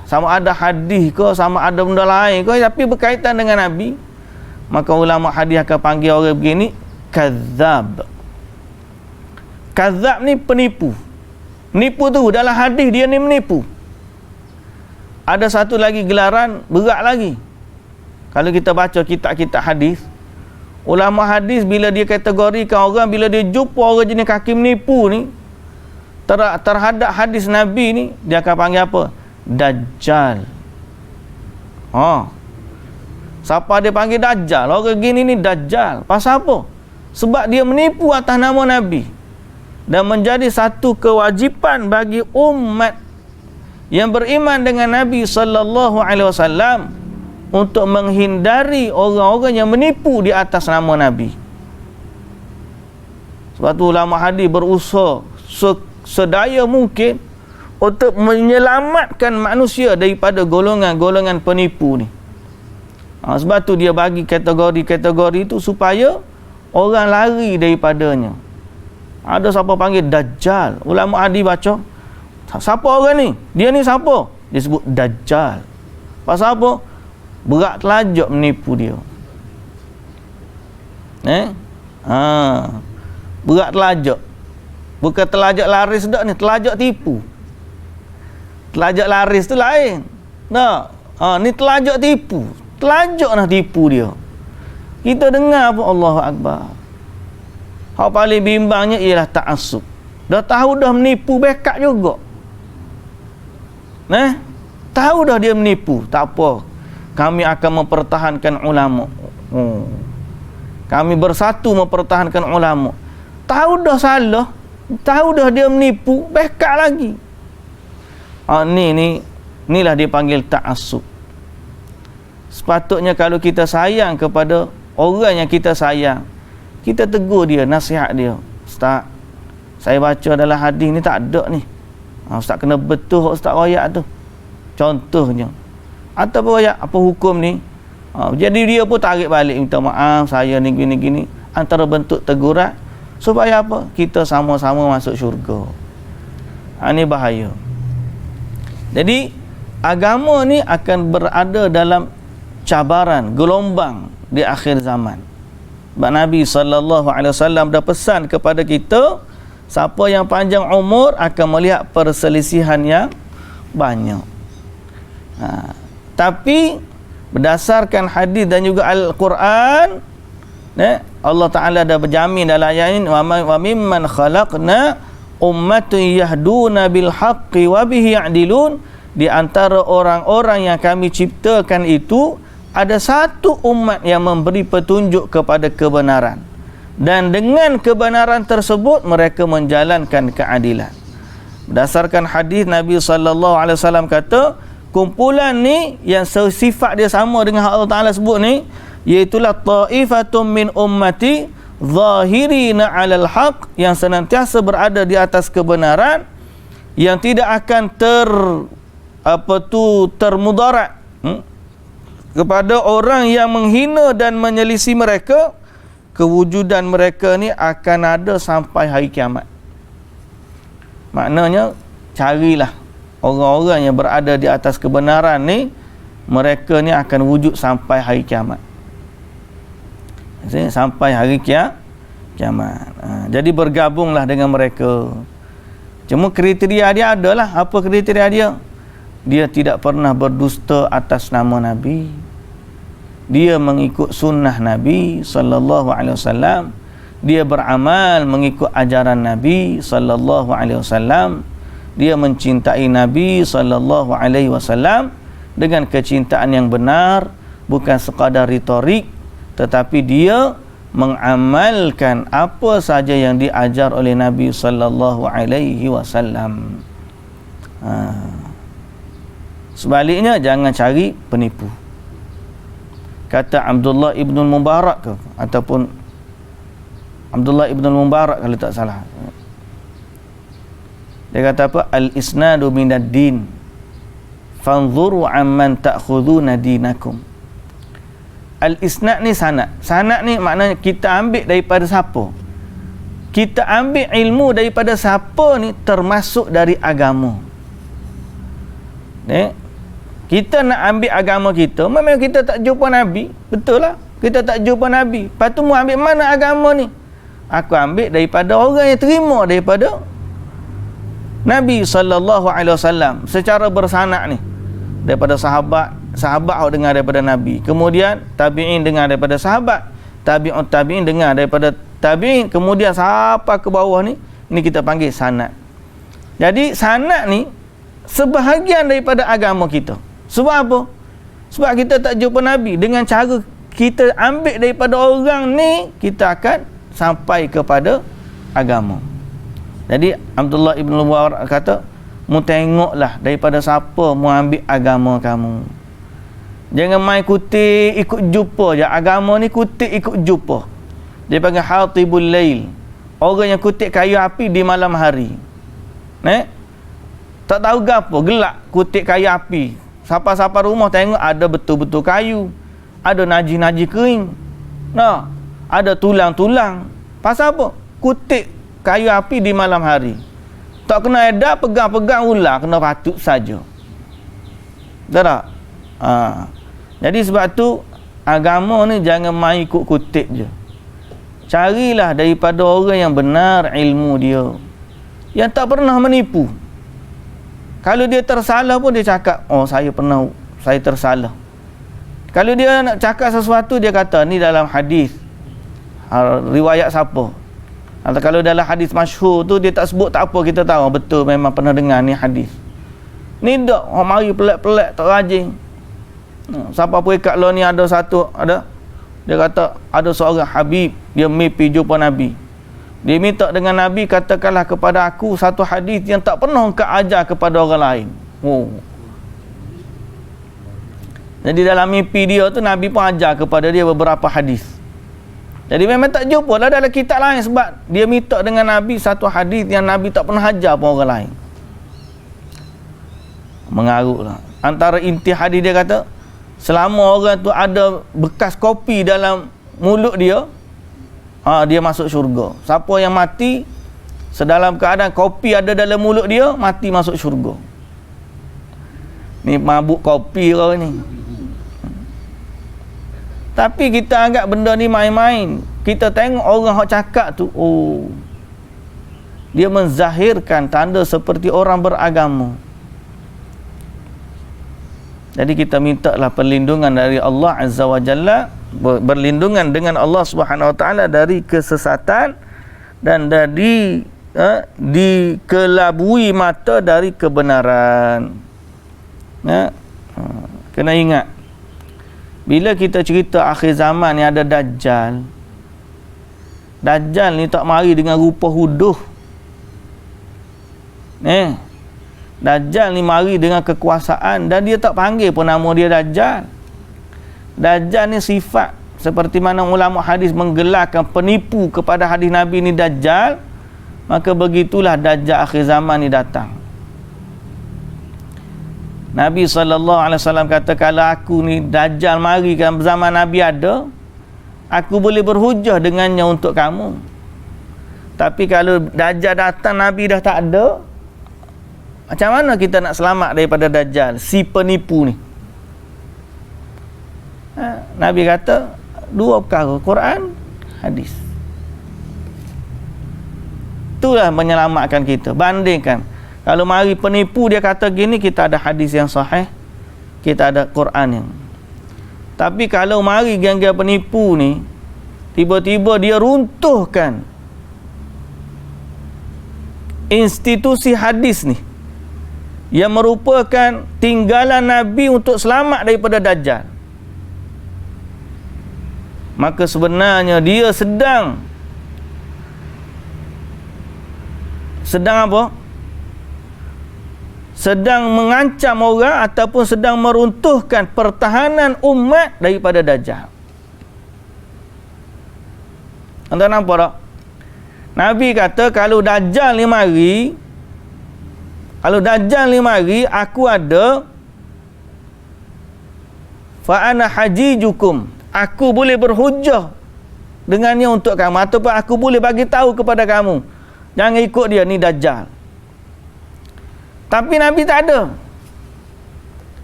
[SPEAKER 1] Sama ada hadis ke, sama ada benda lain ke, tapi berkaitan dengan Nabi, maka ulama hadis akan panggil orang begini kadzab. Kadzab ni penipu. Menipu tu dalam hadis dia ni menipu. Ada satu lagi gelaran berat lagi. Kalau kita baca kitab-kitab hadis, ulama hadis bila dia kategorikan orang, bila dia jumpa orang jenis kaki menipu ni terhadap hadis Nabi ni, dia akan panggil apa? Dajjal. Siapa dia panggil Dajjal? Orang gini ni Dajjal. Pasal apa? Sebab dia menipu atas nama Nabi. Dan menjadi satu kewajipan bagi umat yang beriman dengan Nabi sallallahu alaihi wasallam untuk menghindari orang-orang yang menipu di atas nama Nabi. Sebab tu ulama hadis berusaha sedaya mungkin untuk menyelamatkan manusia daripada golongan-golongan penipu ni. Sebab tu dia bagi kategori-kategori itu supaya orang lari daripadanya. Ada siapa panggil Dajjal, ulama hadis baca, siapa orang ni? Dia ni siapa? Dia sebut Dajjal. Pasal apa? Berat telajak menipu dia. Berat telajak. Bukan telajak laris dak ni, telajak tipu. Telajak laris tu lain. Ni telajak tipu. Telajak nak tipu dia. Kita dengar pun Allahu Akbar. Hak paling bimbangnya ialah ta'assub. Dah tahu dah menipu bekat juga. Tahu dah dia menipu, tak apa. Kami akan mempertahankan ulama. Kami bersatu mempertahankan ulama. Tahu dah salah, tahu dah dia menipu, bekat lagi. Inilah dipanggil ta'assub. Sepatutnya kalau kita sayang kepada orang yang kita sayang, kita tegur dia, nasihat dia. Ustaz, saya baca dalam hadis ni tak ada ni. Ustaz kena betul Ustaz royak tu. Contohnya. Atau royak apa hukum ni? Jadi dia pun tarik balik, minta maaf, saya ni gini-gini. Antara bentuk teguran supaya apa? Kita sama-sama masuk syurga. Ini bahaya. Jadi agama ni akan berada dalam cabaran, gelombang di akhir zaman. Sebab Nabi SAW dah pesan kepada kita, siapa yang panjang umur akan melihat perselisihan yang banyak. Tapi berdasarkan hadis dan juga Al-Quran, Allah Ta'ala dah berjamin dalam ayat ini, wa mimman khalaqna ummatun yahduna bil haqqi wa bihi ya'dilun. Di antara orang-orang yang kami ciptakan itu ada satu umat yang memberi petunjuk kepada kebenaran, dan dengan kebenaran tersebut mereka menjalankan keadilan. Berdasarkan hadis Nabi SAW kata, kumpulan ni yang sifat dia sama dengan Allah Ta'ala sebut ni, iaitulah ta'ifatum min ummati zahirina 'alal haq, yang senantiasa berada di atas kebenaran, yang tidak akan termudarat kepada orang yang menghina dan menyelisih mereka. Kewujudan mereka ni akan ada sampai hari kiamat. Maknanya carilah orang-orang yang berada di atas kebenaran ni, mereka ni akan wujud sampai hari kiamat. Sampai hari kiamat. Jadi bergabunglah dengan mereka. Cuma kriteria dia adalah, apa kriteria dia? Dia tidak pernah berdusta atas nama Nabi. Dia mengikut sunnah Nabi SAW. dia beramal mengikut ajaran Nabi sallallahu alaihi wasallam, dia mencintai Nabi sallallahu alaihi wasallam dengan kecintaan yang benar, bukan sekadar retorik, tetapi dia mengamalkan apa saja yang diajar oleh Nabi sallallahu alaihi wasallam. Sebaliknya jangan cari penipu. Kata Abdullah ibn Mubarak ke, ataupun Abdullah ibn Mubarak kalau tak salah, dia kata apa? Al-isnadu minad din, fanzuru amman ta'khuduna dinakum. Al-isnad ni sanad. Sanad ni maknanya kita ambil daripada siapa? Kita ambil ilmu daripada siapa ni, termasuk dari agama. Kita nak ambil agama kita, memang kita tak jumpa Nabi. Betul lah, kita tak jumpa Nabi. Lepas tu mu ambil mana agama ni? Aku ambil daripada orang yang terima daripada Nabi sallallahu alaihi wasallam secara bersanad ni, daripada sahabat dengar daripada Nabi, kemudian tabi'in dengar daripada sahabat, tabi'ut tabi'in dengar daripada tabi'in, kemudian sampai ke bawah ni kita panggil sanad. Jadi sanad ni sebahagian daripada agama kita. Sebab apa? Sebab kita tak jumpa Nabi. Dengan cara kita ambil daripada orang ni, kita akan sampai kepada agama. Jadi Abdullah ibn Mubarak kata, mu tengoklah daripada siapa mu ambil agama kamu. Jangan main kutip ikut jumpa je. Agama ni kutip ikut jumpa. Dia panggil hatibul lail, orang yang kutip kayu api di malam hari. Tak tahu gapo, gelak kutip kayu api. Siapa-siapa rumah tengok ada betul-betul kayu, ada najis-najis kering, ada tulang-tulang. Pasal apa? Kutip kayu api di malam hari. Tak kena edak, pegang-pegang ular, kena patut saja. Tak? Jadi sebab tu agama ni jangan main ikut kutip je. Carilah daripada orang yang benar ilmu dia, yang tak pernah menipu. Kalau dia tersalah pun dia cakap, saya tersalah. Kalau dia nak cakap sesuatu, dia kata ni dalam hadis, riwayat siapa. Atau kalau dalam hadis masyhur tu dia tak sebut, tak apa, kita tahu betul memang pernah dengar ni hadis. Ni dak mari pelik-pelik tak rajin. Siapa peringkat lo ni ada dia kata ada seorang habib, dia mimpi jumpa Nabi. Dia minta dengan Nabi, katakanlah kepada aku satu hadis yang tak pernah engkau ajar kepada orang lain. Jadi dalam mimpi dia tu Nabi pun ajar kepada dia beberapa hadis. Jadi memang tak jumpa lah dalam kitab lain, sebab dia minta dengan Nabi satu hadis yang Nabi tak pernah ajar pun orang lain. Mengarut lah. Antara inti hadis dia kata, selama orang tu ada bekas kopi dalam mulut dia, dia masuk syurga. Siapa yang mati sedalam keadaan kopi ada dalam mulut dia, mati masuk syurga. Ni mabuk kopi kau ni. Tapi kita anggap benda ni main-main. Kita tengok orang yang cakap tu, dia menzahirkan tanda seperti orang beragama. Jadi kita mintalah perlindungan dari Allah Azza wa Jalla, berlindungan dengan Allah Subhanahu wa taala dari kesesatan dan dari dikelabui mata dari kebenaran. Kena ingat, bila kita cerita akhir zaman ni ada Dajjal. Dajjal ni tak mari dengan rupa huduh. Dajjal ni mari dengan kekuasaan, dan dia tak panggil pun nama dia Dajjal. Dajjal ni sifat, seperti mana ulama hadis menggelarkan penipu kepada hadis Nabi ni Dajjal, maka begitulah Dajjal akhir zaman ni datang. Nabi SAW kata, kalau aku ni Dajjal mari kan zaman Nabi ada, aku boleh berhujah dengannya untuk kamu. Tapi kalau Dajjal datang Nabi dah tak ada, macam mana kita nak selamat daripada Dajjal, si penipu ni? Nabi kata dua perkara, Quran, hadis. Itulah menyelamatkan kita. Bandingkan kalau mari penipu dia kata gini, kita ada hadis yang sahih, kita ada Quran yang. Tapi kalau mari geng-geng penipu ni, tiba-tiba dia runtuhkan institusi hadis ni yang merupakan tinggalan Nabi untuk selamat daripada Dajjal. Maka sebenarnya dia sedang apa? Sedang mengancam orang ataupun sedang meruntuhkan pertahanan umat daripada Dajjal. Anda nampak tak? Nabi kata kalau Dajjal ni mari, aku ada fa ana hajijukum. Aku boleh berhujah dengannya untuk kamu, ataupun aku boleh bagi tahu kepada kamu, jangan ikut dia, ni Dajjal. Tapi Nabi tak ada.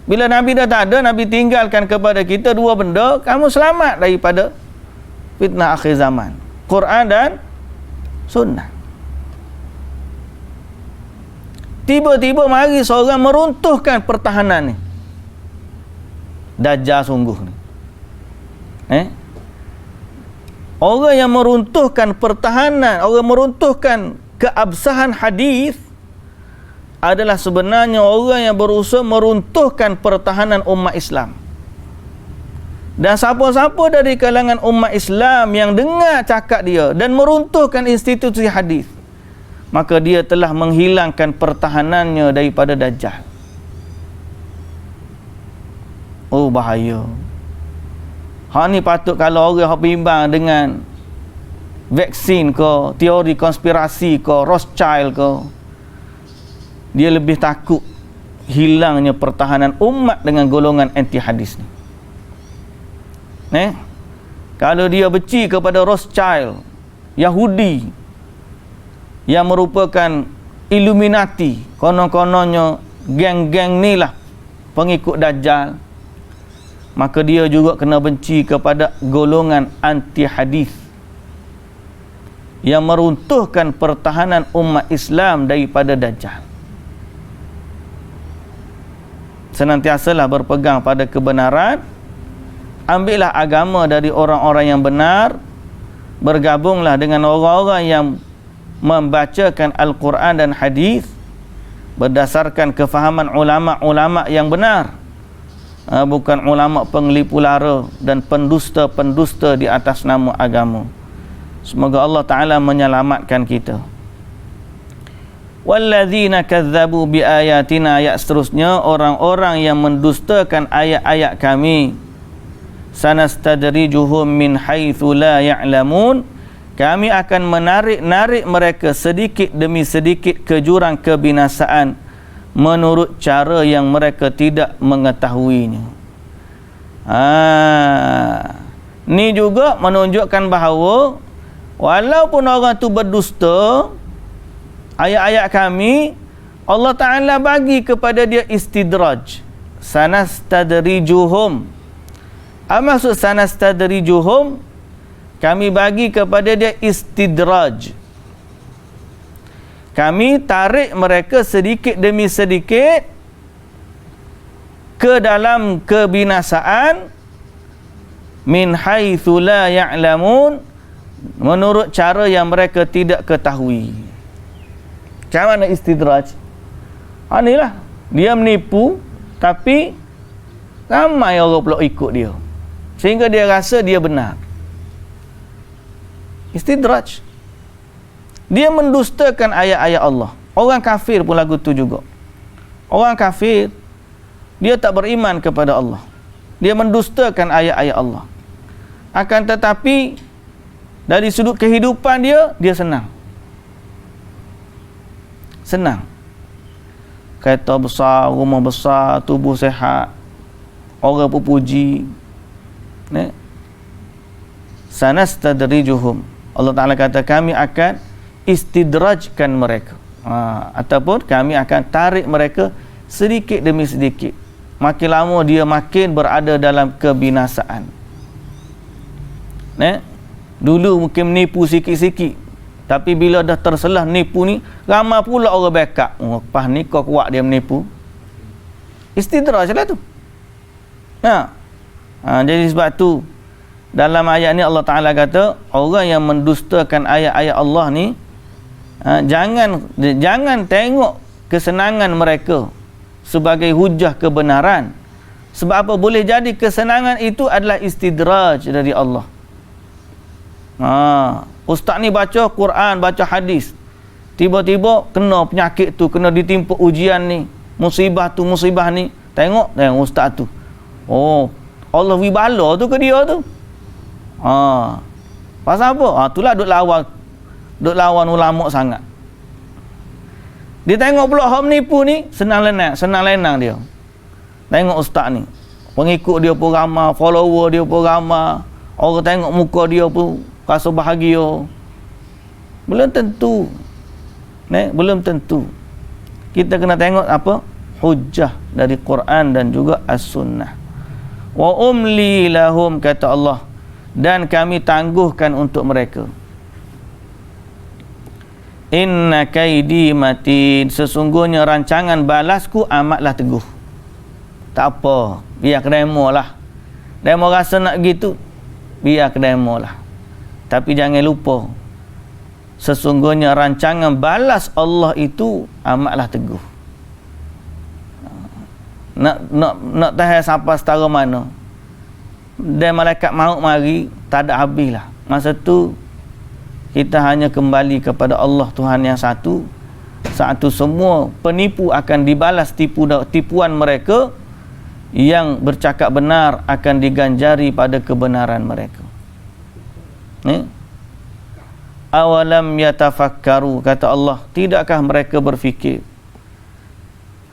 [SPEAKER 1] Bila Nabi dah tak ada, Nabi tinggalkan kepada kita dua benda, kamu selamat daripada fitnah akhir zaman, Quran dan Sunnah. Tiba-tiba mari seorang meruntuhkan pertahanan ni. Dajjal sungguh ni. Orang yang meruntuhkan pertahanan, orang meruntuhkan keabsahan hadis adalah sebenarnya orang yang berusaha meruntuhkan pertahanan umat Islam. Dan siapa-siapa dari kalangan umat Islam yang dengar cakap dia dan meruntuhkan institusi hadis, maka dia telah menghilangkan pertahanannya daripada Dajjal. Oh, bahaya. Hak ni patut kalau orang bimbang dengan vaksin ke, teori konspirasi ke, Rothschild ke, dia lebih takut hilangnya pertahanan umat dengan golongan anti hadis ni. Kalau dia benci kepada Rothschild, Yahudi yang merupakan Illuminati, konon-kononnya geng-geng ni lah pengikut Dajjal, maka dia juga kena benci kepada golongan anti hadis yang meruntuhkan pertahanan umat Islam daripada Dajjal. Senantiasalah berpegang pada kebenaran, ambillah agama dari orang-orang yang benar, bergabunglah dengan orang-orang yang membacakan Al-Quran dan hadis berdasarkan kefahaman ulama-ulama yang benar, bukan ulama penglipu lara dan pendusta-pendusta di atas nama agama. Semoga Allah Ta'ala menyelamatkan kita. Walladzina kazzabu biayatina, ayat seterusnya, orang-orang yang mendustakan ayat-ayat kami, sanastadrijuhum min haitsu la ya'lamun, kami akan menarik mereka sedikit demi sedikit ke jurang kebinasaan menurut cara yang mereka tidak mengetahuinya. Ni juga menunjukkan bahawa walaupun orang tu berdusta ayat-ayat kami, Allah Ta'ala bagi kepada dia istidraj. Sanastadrijuhum, maksud sanastadrijuhum, kami bagi kepada dia istidraj. Kami tarik mereka sedikit demi sedikit ke dalam kebinasaan, min haitsu la ya'lamun, menurut cara yang mereka tidak ketahui. Macam mana istidraj? Inilah, dia menipu tapi ramai orang pula ikut dia, sehingga dia rasa dia benar. Istidraj. Dia mendustakan ayat-ayat Allah. Orang kafir pun lagu tu juga. Orang kafir, dia tak beriman kepada Allah, dia mendustakan ayat-ayat Allah. Akan tetapi dari sudut kehidupan dia senang. Kereta besar, rumah besar, tubuh sehat, orang puji. Sanastadrijuhum, Allah Ta'ala kata kami akan istidrajkan mereka, ataupun kami akan tarik mereka sedikit demi sedikit. Makin lama dia makin berada dalam kebinasaan. Dulu mungkin menipu sikit-sikit, tapi bila dah terselah nipu ni, ramai pula orang backup. Lepas ni kau kuat dia menipu. Istidraj lah tu. Jadi sebab tu dalam ayat ni Allah Ta'ala kata, orang yang mendustakan ayat-ayat Allah ni, jangan tengok kesenangan mereka sebagai hujah kebenaran. Sebab apa? Boleh jadi kesenangan itu adalah istidraj dari Allah. Ustaz ni baca Quran, baca hadis, tiba-tiba kena penyakit tu, kena ditimpa ujian ni, musibah tu, musibah ni. Tengok ustaz tu, oh, Allah wibala tu ke dia tu. Pasal apa? Itulah duk lawan ulama sangat. Dia tengok pula hak menipu ni, senang lenang dia. Tengok ustaz ni, pengikut dia pun ramai, follower dia pun ramai, orang tengok muka dia pun rasa bahagia. Belum tentu. Belum tentu. Kita kena tengok apa? Hujjah dari Quran dan juga As-Sunnah. Wa umli lahum, kata Allah, dan kami tangguhkan untuk mereka. Inna kaidi matin, sesungguhnya rancangan balasku amatlah teguh. Tak apa, biar kedemo lah. Demo rasa nak gitu, biar kedemo lah. Tapi jangan lupa, sesungguhnya rancangan balas Allah itu amatlah teguh. Nak tahan sampai setara mana, dan malaikat maut mari, tak ada habis lah. Masa tu kita hanya kembali kepada Allah Tuhan yang satu. Saat tu semua penipu akan dibalas tipuan mereka, yang bercakap benar akan diganjari pada kebenaran mereka. Awalam yatafakkaru, kata Allah, tidakkah mereka berfikir?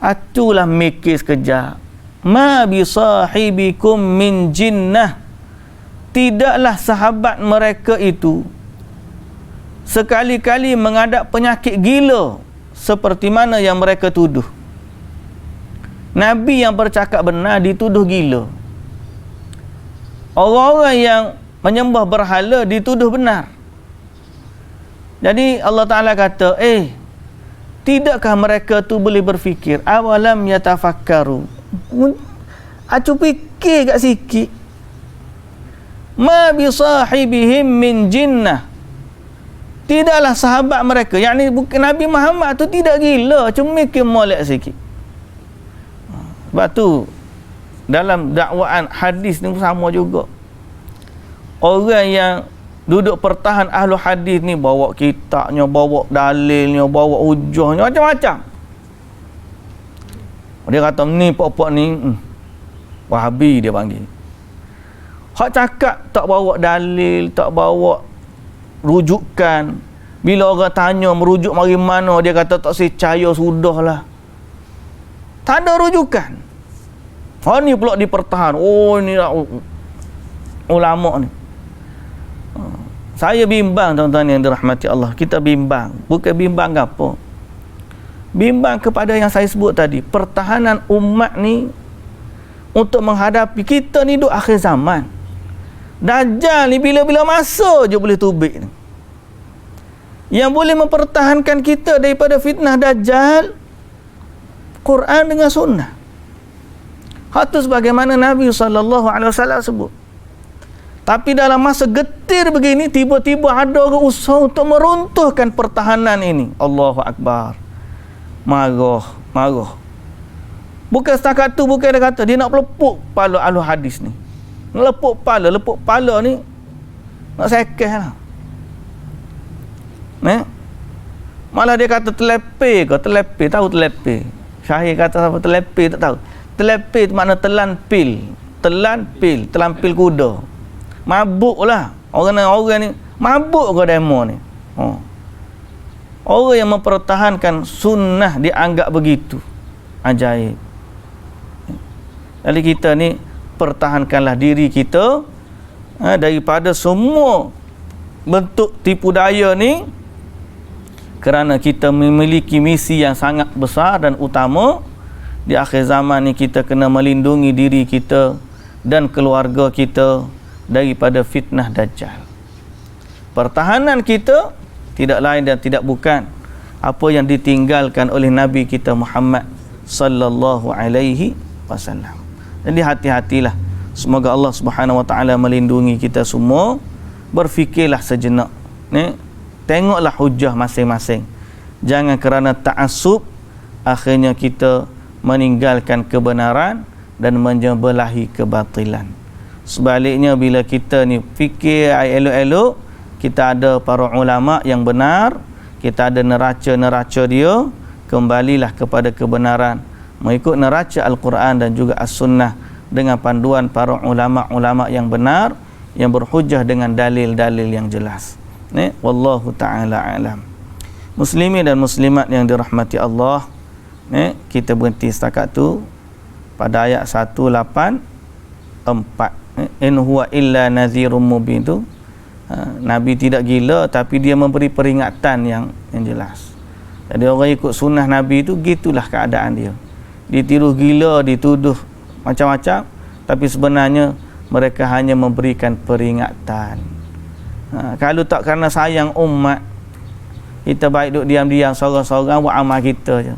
[SPEAKER 1] Atulah mikir sekejap. Ma bisahibikum min jinnah, tidaklah sahabat mereka itu sekali-kali menghadap penyakit gila seperti mana yang mereka tuduh. Nabi yang bercakap benar dituduh gila. Orang-orang yang menyembah berhala dituduh benar. Jadi Allah Ta'ala kata, tidakkah mereka tu boleh berfikir? Awalam yatafakkaru, acu fikir kat sikit. Ma bisahibihim min jinnah, tidaklah sahabat mereka, yakni bukan Nabi Muhammad tu tidak gila, cuma mikir molek sikit. Sebab tu dalam dakwaan hadis ni sama juga. Orang yang duduk pertahan ahlu hadis ni, bawa kitabnya, bawa dalilnya, bawa hujahnya, macam-macam. Dia kata ni pok-pok ni Wahabi dia panggil. Hak cakap tak bawa dalil, tak bawa rujukan. Bila orang tanya merujuk mari mana, dia kata tak percaya, sudahlah. Tak ada rujukan. Ni pula dipertahan. Ni lah ulama ni. Saya bimbang, tuan-tuan yang dirahmati Allah. Kita bimbang. Bukan bimbang apa? Bimbang kepada yang saya sebut tadi. Pertahanan umat ni untuk menghadapi kita ni duk akhir zaman. Dajjal ni bila-bila masa je boleh tubik ni. Yang boleh mempertahankan kita daripada fitnah Dajjal, Quran dengan Sunnah. Hak tu sebagaimana Nabi SAW sebut. Tapi dalam masa getir begini, tiba-tiba ada orang usaha untuk meruntuhkan pertahanan ini. Allahu Akbar. Marah. Bukan setakat tu, bukan dia kata dia nak melepuk kepala ahlu hadis ni. Lepuk kepala ni nak sekeh lah. Malah dia kata telepih ke? Telepih, tahu telepih? Syahir kata apa telepih, tak tahu. Telepih tu makna telan pil. Telan pil kuda. Mabuk lah. Orang ni mabuk ke demo ni. Orang yang mempertahankan sunnah dianggap begitu. Ajaib. Jadi kita ni pertahankanlah diri kita daripada semua bentuk tipu daya ni, kerana kita memiliki misi yang sangat besar dan utama. Di akhir zaman ni kita kena melindungi diri kita dan keluarga kita daripada fitnah Dajjal. Pertahanan kita tidak lain dan tidak bukan apa yang ditinggalkan oleh Nabi kita Muhammad sallallahu alaihi wasallam. Jadi hati-hatilah Semoga Allah Subhanahu Wa Taala melindungi kita semua. Berfikirlah sejenak, tengoklah hujah masing-masing. Jangan kerana ta'assub akhirnya kita meninggalkan kebenaran dan menyebelahi kebatilan. Sebaliknya, bila kita ni fikir elok-elok, kita ada para ulama yang benar, kita ada neraca-neraca dia, kembalilah kepada kebenaran, mengikut neraca Al-Quran dan juga As-Sunnah dengan panduan para ulama-ulama yang benar, yang berhujjah dengan dalil-dalil yang jelas. Wallahu ta'ala alam. Muslimin dan muslimat yang dirahmati Allah, kita berhenti setakat tu pada ayat 184. In huwa illa nadhirum mubin tu, Nabi tidak gila, tapi dia memberi peringatan yang jelas. Jadi orang ikut sunnah Nabi tu gitulah keadaan dia. Ditiru gila, dituduh macam-macam, tapi sebenarnya mereka hanya memberikan peringatan. Kalau tak kerana sayang umat, kita baik duduk diam-diam seorang-seorang buat amal kita je.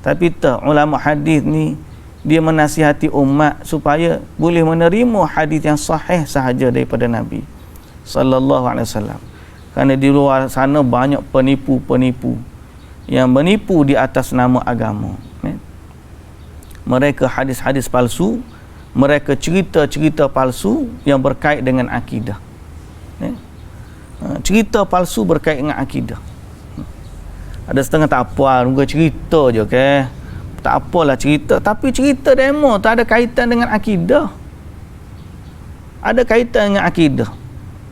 [SPEAKER 1] Tapi tak, ulama hadis ni dia menasihati umat supaya boleh menerima hadis yang sahih sahaja daripada Nabi sallallahu alaihi wasallam. Kerana di luar sana banyak penipu-penipu yang menipu di atas nama agama. Mereka hadis-hadis palsu, mereka cerita-cerita palsu yang berkait dengan akidah. Cerita palsu berkait dengan akidah. Ada setengah tak apa, muka cerita je, okay? Tak apalah cerita, tapi cerita demo tak ada kaitan dengan akidah. Ada kaitan dengan akidah.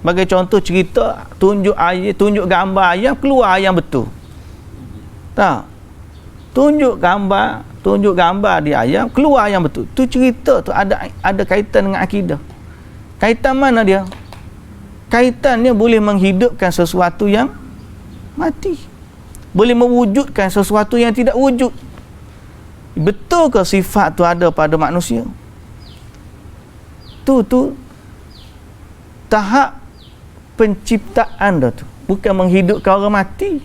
[SPEAKER 1] Bagi contoh cerita, tunjuk ayat, tunjuk gambar ayam, keluar ayam betul. Tak? Tunjuk gambar di ayam, keluar ayam betul. Tu cerita tu ada kaitan dengan akidah. Kaitan mana dia? Kaitannya boleh menghidupkan sesuatu yang mati, boleh mewujudkan sesuatu yang tidak wujud. Betul ke sifat tu ada pada manusia? Tu tahap penciptaan dah tu, bukan menghidupkan orang mati.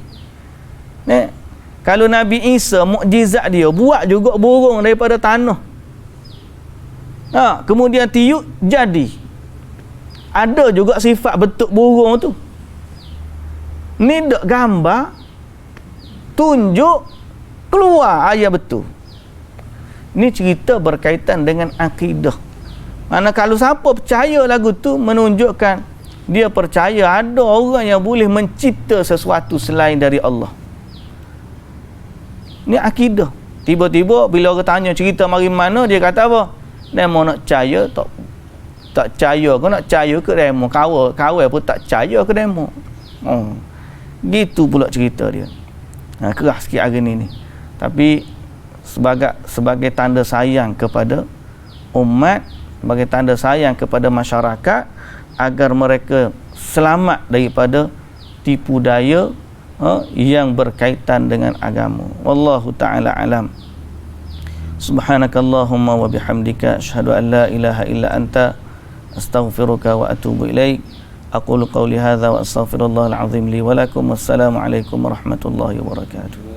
[SPEAKER 1] Kalau Nabi Isa, mukjizat dia buat juga burung daripada tanah, kemudian tiup jadi. Ada juga sifat bentuk burung tu. Ni dak gambar, tunjuk, keluar ayat betul. Ni cerita berkaitan dengan akidah. Mana kalau siapa percaya lagu tu, menunjukkan dia percaya ada orang yang boleh mencipta sesuatu selain dari Allah. Ni akidah. Tiba-tiba bila orang tanya cerita mari mana, dia kata apa? Demo nak percaya tak percaya, kau nak percaya ke demo? Kawal pun tak percaya ke demo. Gitu pula cerita dia. Keras sikit hari ni. Tapi sebagai tanda sayang kepada umat, sebagai tanda sayang kepada masyarakat, agar mereka selamat daripada tipu daya yang berkaitan dengan agama. Wallahu ta'ala alam. Subhanakallahumma wa bihamdika asyhadu an la ilaha illa anta astaghfiruka wa atubu ilaik. Aqulu qawli hadza wa astaghfirullahal azim li wa lakum. Wassalamu alaikum warahmatullahi wabarakatuh.